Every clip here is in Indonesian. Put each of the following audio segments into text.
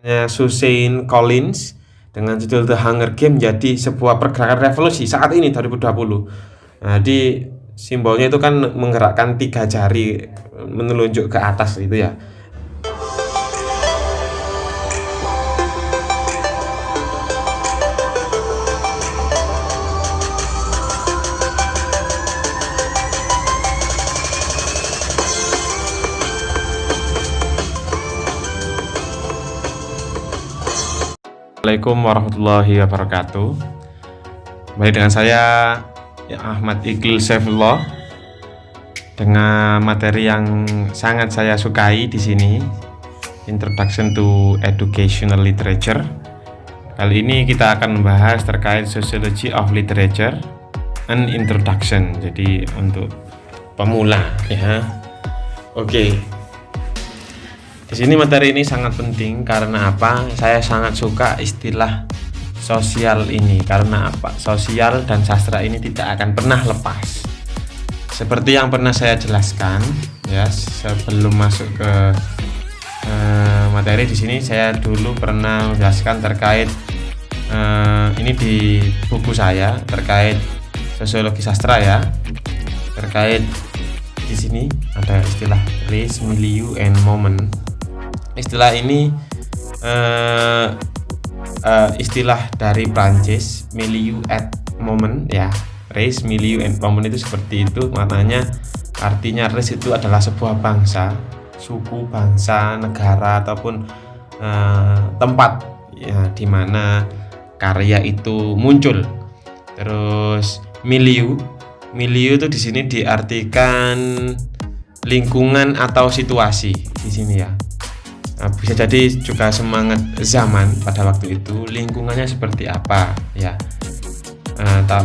Suzanne Collins dengan judul The Hunger Games jadi sebuah pergerakan revolusi saat ini 2020. Nah, di simbolnya itu kan menggerakkan 3 jari menelunjuk ke atas itu ya. Assalamualaikum warahmatullahi wabarakatuh. Kembali dengan saya Ahmad Iqlil Saifullah dengan materi yang sangat saya sukai di sini, Introduction to Educational Literature. Kali ini kita akan membahas terkait Sociology of Literature and Introduction. Jadi untuk pemula ya. Oke. Di sini materi ini sangat penting karena apa? Saya sangat suka istilah sosial ini karena apa? Sosial dan sastra ini tidak akan pernah lepas. Seperti yang pernah saya jelaskan ya sebelum masuk ke materi di sini, saya dulu pernah menjelaskan terkait ini di buku saya terkait sosiologi sastra ya. Terkait di sini ada istilah race, milieu, and moment. Istilah ini istilah dari Prancis, milieu et moment ya. Race, milieu, and moment itu seperti itu maknanya. Artinya race itu adalah sebuah bangsa, suku, bangsa, negara ataupun tempat ya di mana karya itu muncul. Terus milieu itu di sini diartikan lingkungan atau situasi di sini ya. Nah, bisa jadi juga semangat zaman pada waktu itu, lingkungannya seperti apa ya.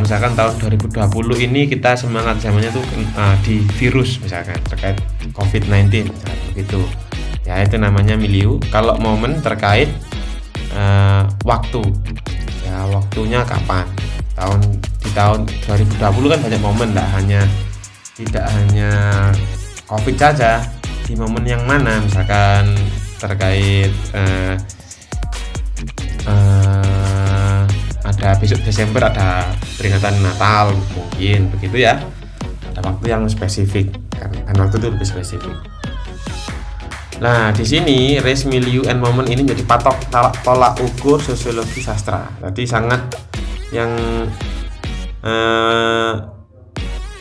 Misalkan tahun 2020 ini kita semangat zamannya tuh di virus misalkan terkait COVID-19 begitu ya, itu namanya milieu. Kalau momen terkait waktu ya, waktunya kapan, di tahun 2020 kan banyak momen, tidak hanya COVID saja, di momen yang mana misalkan terkait ada besok Desember ada peringatan Natal mungkin begitu ya, ada waktu yang spesifik kan waktu itu lebih spesifik. Nah di sini race, milieu, and moment ini menjadi patok tolak ukur sosiologi sastra. Jadi sangat yang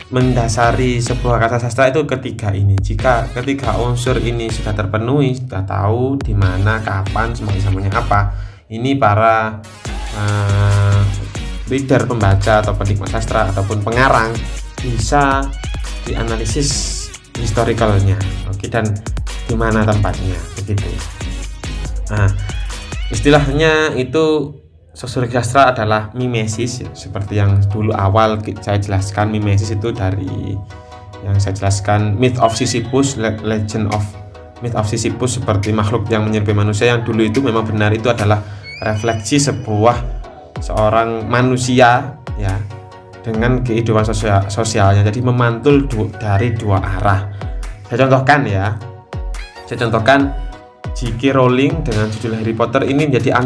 mendasari sebuah kata sastra itu ketiga ini. Jika ketiga unsur ini sudah terpenuhi, sudah tahu di mana, kapan, semuanya apa, ini para reader, pembaca atau penikmat sastra ataupun pengarang bisa dianalisis historicalnya, oke, dan di mana tempatnya begitu. Nah, istilahnya itu sosiologi sastra adalah mimesis ya, seperti yang dulu awal saya jelaskan. Mimesis itu dari yang saya jelaskan myth of Sisyphus, legend of myth of Sisyphus, seperti makhluk yang menyerupai manusia yang dulu itu memang benar itu adalah refleksi seorang manusia ya dengan kehidupan sosialnya. Jadi memantul dari dua arah. Saya contohkan J.K. Rowling dengan judul Harry Potter ini menjadi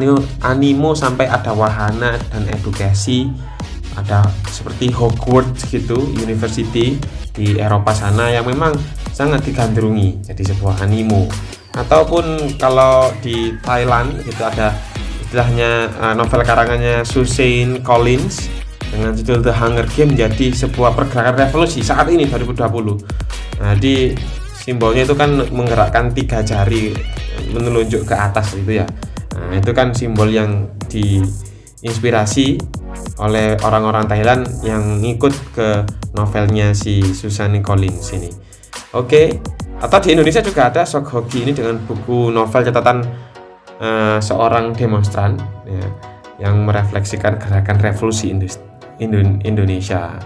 animo sampai ada wahana dan edukasi, ada seperti Hogwarts gitu, university di Eropa sana yang memang sangat digandrungi jadi sebuah animo. Ataupun kalau di Thailand gitu ada istilahnya novel karangannya Suzanne Collins dengan judul The Hunger Games jadi sebuah pergerakan revolusi saat ini 2020. Nah di simbolnya itu kan menggerakkan 3 jari menelunjuk ke atas itu ya. Nah, itu kan simbol yang diinspirasi oleh orang-orang Thailand yang ngikut ke novelnya si Suzanne Collins ini. Oke. Atau di Indonesia juga ada Sok Hoki ini dengan buku novel catatan seorang demonstran ya, yang merefleksikan gerakan revolusi Indonesia.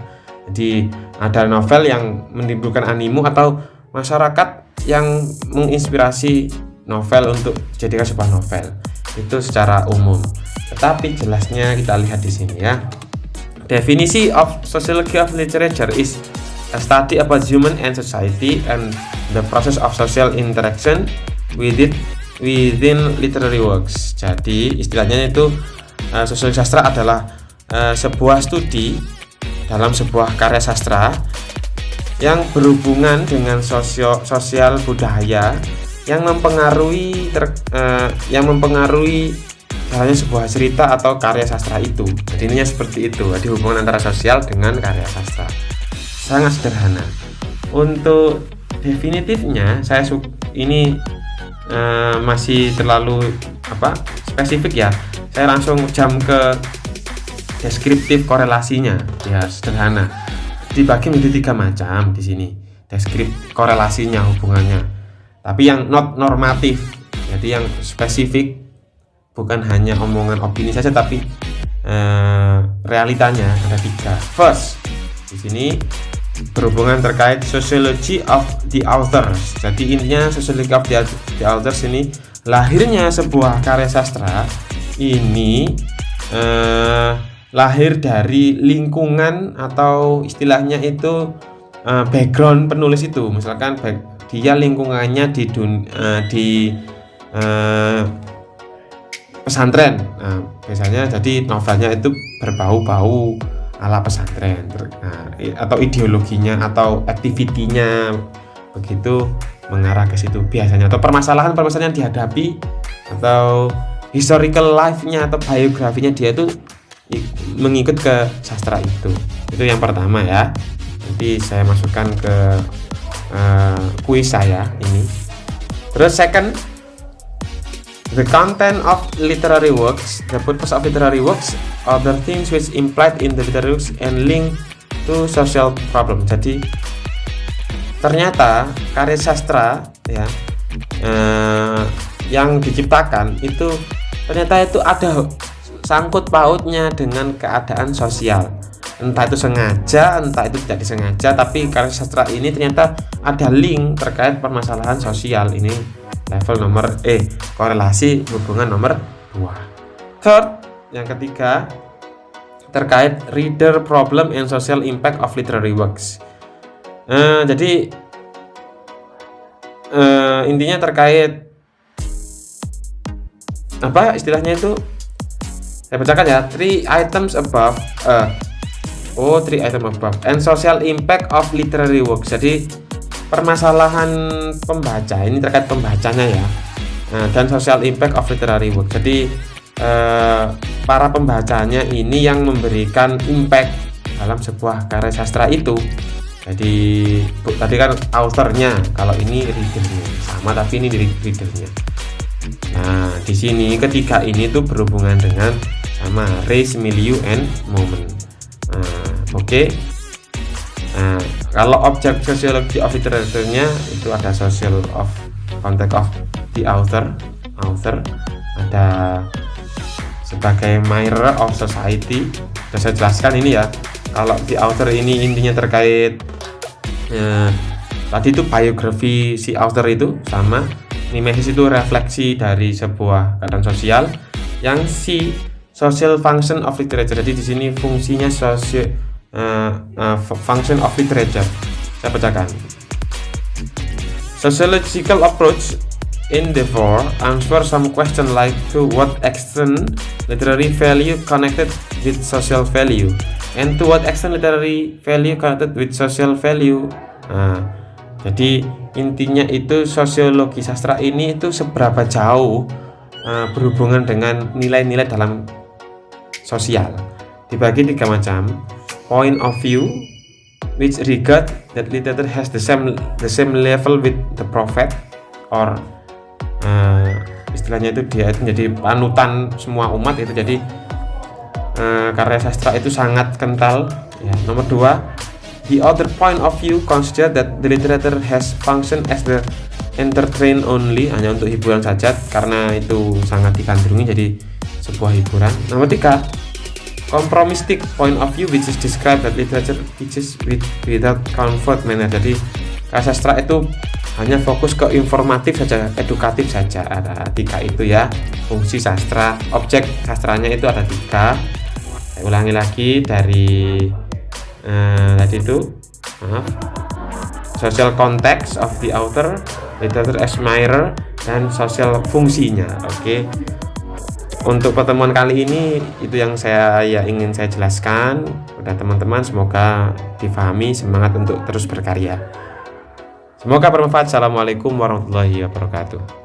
Jadi ada novel yang menimbulkan animo atau masyarakat yang menginspirasi novel untuk dijadikan sebuah novel itu secara umum. Tetapi jelasnya kita lihat di sini ya. Definisi of sociology of literature is a study about human and society and the process of social interaction with it within literary works. Jadi istilahnya itu sosiologi sastra adalah sebuah studi dalam sebuah karya sastra yang berhubungan dengan sosial budaya yang mempengaruhi jalannya sebuah cerita atau karya sastra itu. Jadi ininya seperti itu. Jadi hubungan antara sosial dengan karya sastra. Sangat sederhana. Untuk definitifnya ini masih terlalu spesifik ya. Saya langsung jam ke deskriptif korelasinya. Ya sederhana. Dibagi menjadi 3 macam di sini. Deskriptif korelasinya, hubungannya. Tapi yang not normatif. Jadi yang spesifik, bukan hanya omongan opini saja, tapi realitanya ada 3. First, di sini berhubungan terkait sociology of the authors. Jadi intinya sociology of the authors ini lahirnya sebuah karya sastra ini lahir dari lingkungan atau istilahnya itu background penulis itu. Misalkan dia lingkungannya di pesantren. Biasanya jadi novelnya itu berbau-bau ala pesantren, atau ideologinya atau aktivitinya begitu mengarah ke situ biasanya, atau permasalahan yang dihadapi atau historical life-nya atau biografinya dia itu mengikut ke sastra itu. Itu yang pertama ya. Nanti saya masukkan ke kuis saya ini. Terus second, the content of literary works, the purpose of literary works, other things which implied in the literary works and link to social problem. Jadi ternyata karya sastra ya yang diciptakan itu ternyata itu ada sangkut pautnya dengan keadaan sosial. Entah itu sengaja, entah itu tidak disengaja, tapi karya sastra ini ternyata ada link terkait permasalahan sosial. Ini level nomor korelasi hubungan nomor 2. Third, yang ketiga, terkait reader problem and social impact of literary works. Jadi intinya terkait apa istilahnya itu, saya bacakan ya. 3 items above and social impact of literary works. Jadi permasalahan pembaca ini terkait pembacanya ya, dan social impact of literary work. Jadi para pembacanya ini yang memberikan impact dalam sebuah karya sastra itu. Jadi tadi kan authornya, kalau ini readernya sama, tapi ini readernya. Nah di sini ketiga ini tuh berhubungan dengan sama race, milieu, and moment. Oke. Nah, kalau objek sosiologi of literature-nya itu ada social of context of the author ada sebagai mirror of society. Sudah saya jelaskan ini ya. Kalau the author ini intinya terkait tadi itu biografi si author itu sama. Mimesis itu refleksi dari sebuah keadaan sosial. Yang si social function of literature. Jadi di sini fungsinya function of literature. Saya bacakan. Sociological approach endeavor answer some question like to what extent literary value connected with social value, and to what extent literary value connected with social value. Jadi intinya itu sosiologi sastra ini itu seberapa jauh berhubungan dengan nilai-nilai dalam sosial. Dibagi 3 macam. Point of view, which regard that literature has the same level with the prophet, or istilahnya itu dia itu menjadi panutan semua umat itu. Jadi karya sastra itu sangat kental ya. Nomor 2, the other point of view consider that the literature has function as the entertain only, hanya untuk hiburan saja, karena itu sangat digandrungi jadi sebuah hiburan. Nomor 3, compromistic point of view, which is described that literature teaches without comfort manner. Jadi karya sastra itu hanya fokus ke informatif saja, edukatif saja. Ada 3 itu ya fungsi sastra. Objek sastranya itu ada 3. Saya ulangi lagi dari tadi itu, social context of the author, literature as mirror, dan sosial fungsinya. Oke. Untuk pertemuan kali ini itu yang ingin saya jelaskan. Udah teman-teman, semoga difahami, semangat untuk terus berkarya. Semoga bermanfaat. Assalamualaikum warahmatullahi wabarakatuh.